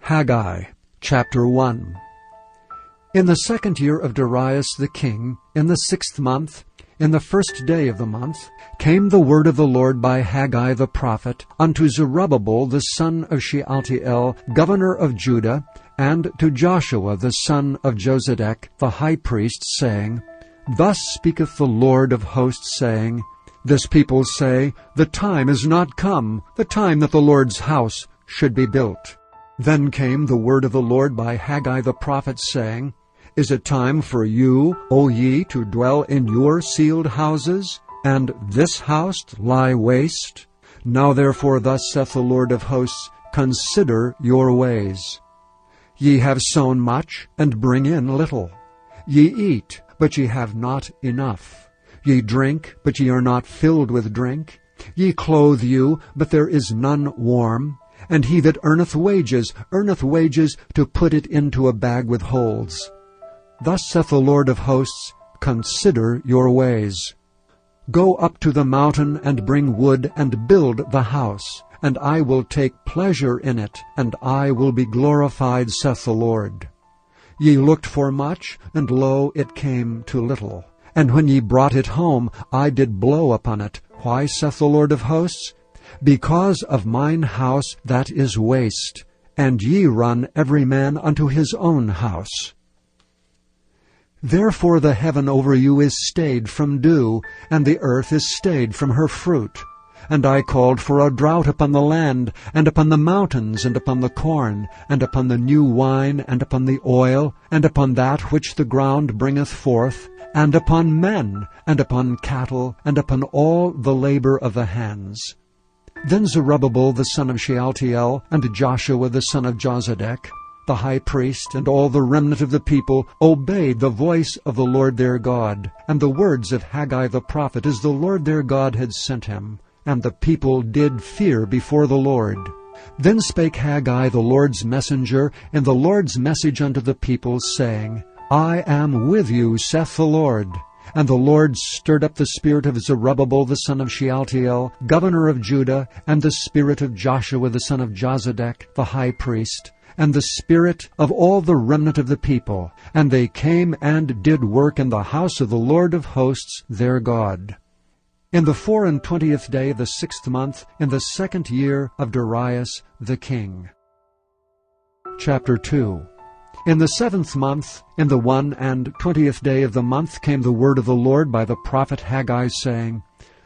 Haggai, chapter 1. In the 2nd year of Darius the king, in the 6th month, in the 1st day of the month, came the word of the Lord by Haggai the prophet unto Zerubbabel the son of Shealtiel, governor of Judah, and to Joshua the son of Jozadak the high priest, saying, Thus speaketh the Lord of hosts, saying, This people say, The time is not come, the time that the Lord's house should be built. Then came the word of the Lord by Haggai the prophet, saying, Is it time for you, O ye, to dwell in your sealed houses, and this house lie waste? Now therefore thus saith the Lord of hosts, Consider your ways. Ye have sown much, and bring in little. Ye eat, but ye have not enough. Ye drink, but ye are not filled with drink. Ye clothe you, but there is none warm. And he that earneth wages to put it into a bag with holes. Thus saith the Lord of hosts, Consider your ways. Go up to the mountain, and bring wood, and build the house, and I will take pleasure in it, and I will be glorified, saith the Lord. Ye looked for much, and lo, it came to little. And when ye brought it home, I did blow upon it. Why, saith the Lord of hosts? Because of mine house that is waste, and ye run every man unto his own house. Therefore the heaven over you is stayed from dew, and the earth is stayed from her fruit. And I called for a drought upon the land, and upon the mountains, and upon the corn, and upon the new wine, and upon the oil, and upon that which the ground bringeth forth, and upon men, and upon cattle, and upon all the labor of the hands. Then Zerubbabel the son of Shealtiel, and Joshua the son of Jozadak, the high priest, and all the remnant of the people, obeyed the voice of the Lord their God, and the words of Haggai the prophet, as the Lord their God had sent him. And the people did fear before the Lord. Then spake Haggai the Lord's messenger in the Lord's message unto the people, saying, I am with you, saith the Lord. And the Lord stirred up the spirit of Zerubbabel the son of Shealtiel, governor of Judah, and the spirit of Joshua the son of Jozadak, the high priest, and the spirit of all the remnant of the people. And they came and did work in the house of the Lord of hosts their God. In the 24th day of the 6th month, in the 2nd year of Darius the king. Chapter 2. In the 7th month, in the 21st day of the month, came the word of the Lord by the prophet Haggai, saying,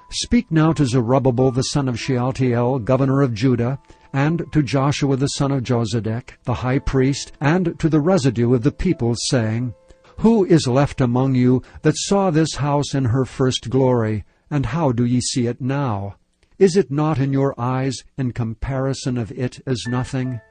Speak now to Zerubbabel the son of Shealtiel, governor of Judah, and to Joshua the son of Jozadak, the high priest, and to the residue of the people, saying, Who is left among you that saw this house in her first glory? And how do ye see it now? Is it not in your eyes in comparison of it as nothing?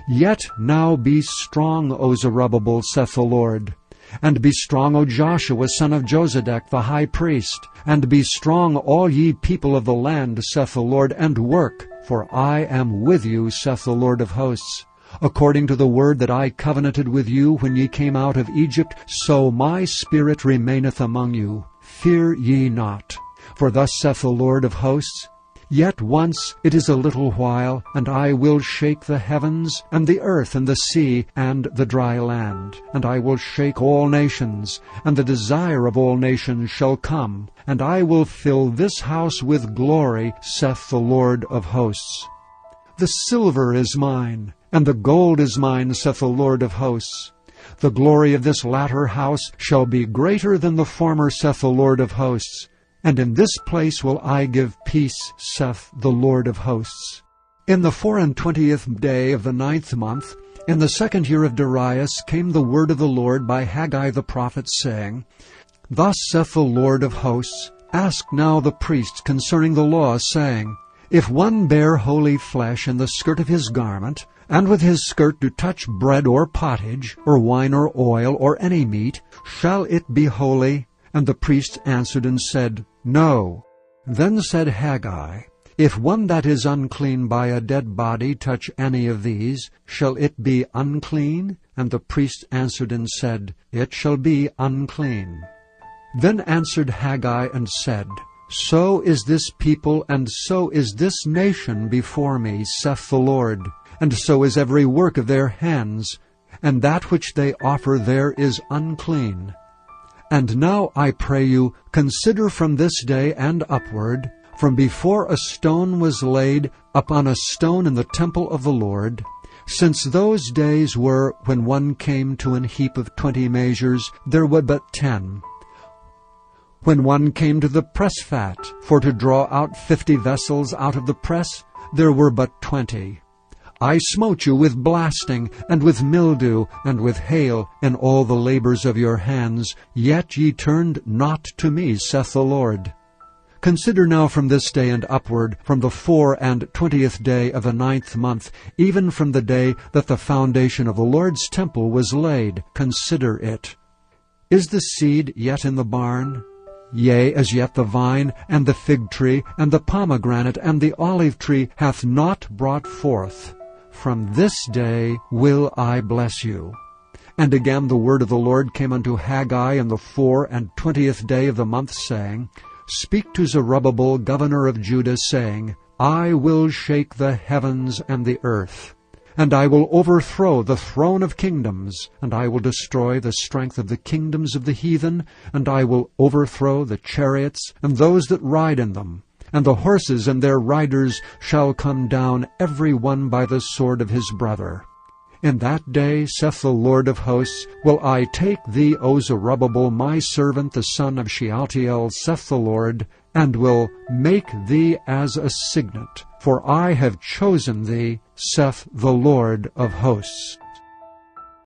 Yet now be strong, O Zerubbabel, saith the Lord. And be strong, O Joshua, son of Jozadak, the high priest. And be strong, all ye people of the land, saith the Lord, and work, for I am with you, saith the Lord of hosts. According to the word that I covenanted with you when ye came out of Egypt, so my spirit remaineth among you. Fear ye not. For thus saith the Lord of hosts, Yet once it is a little while, and I will shake the heavens, and the earth, and the sea, and the dry land. And I will shake all nations, and the desire of all nations shall come. And I will fill this house with glory, saith the Lord of hosts. The silver is mine, and the gold is mine, saith the Lord of hosts. The glory of this latter house shall be greater than the former, saith the Lord of hosts. And in this place will I give peace, saith the Lord of hosts. In the 24th day of the 9th month, in the 2nd year of Darius, came the word of the Lord by Haggai the prophet, saying, Thus saith the Lord of hosts, Ask now the priests concerning the law, saying, If one bear holy flesh in the skirt of his garment, and with his skirt do touch bread or pottage, or wine or oil, or any meat, shall it be holy? And the priests answered and said, No. Then said Haggai, If one that is unclean by a dead body touch any of these, shall it be unclean? And the priests answered and said, It shall be unclean. Then answered Haggai and said, So is this people, and so is this nation before me, saith the Lord. and so is every work of their hands, and that which they offer there is unclean. And now I pray you, consider from this day and upward, from before a stone was laid upon a stone in the temple of the Lord, since those days were when one came to an heap of 20 measures, there were but 10. When one came to the press fat, for to draw out 50 vessels out of the press, there were but 20. I smote you with blasting, and with mildew, and with hail, in all the labors of your hands, yet ye turned not to me, saith the Lord. Consider now from this day and upward, from the 24th day of the 9th month, even from the day that the foundation of the Lord's temple was laid, consider it. Is the seed yet in the barn? Yea, as yet the vine, and the fig tree, and the pomegranate, and the olive tree hath not brought forth. From this day will I bless you. And again the word of the Lord came unto Haggai in the 24th day of the month, saying, Speak to Zerubbabel, governor of Judah, saying, I will shake the heavens and the earth, and I will overthrow the throne of kingdoms, and I will destroy the strength of the kingdoms of the heathen, and I will overthrow the chariots and those that ride in them, and the horses and their riders shall come down, every one by the sword of his brother. In that day, saith the Lord of hosts, will I take thee, O Zerubbabel, my servant, the son of Shealtiel, saith the Lord, and will make thee as a signet, for I have chosen thee, saith the Lord of hosts.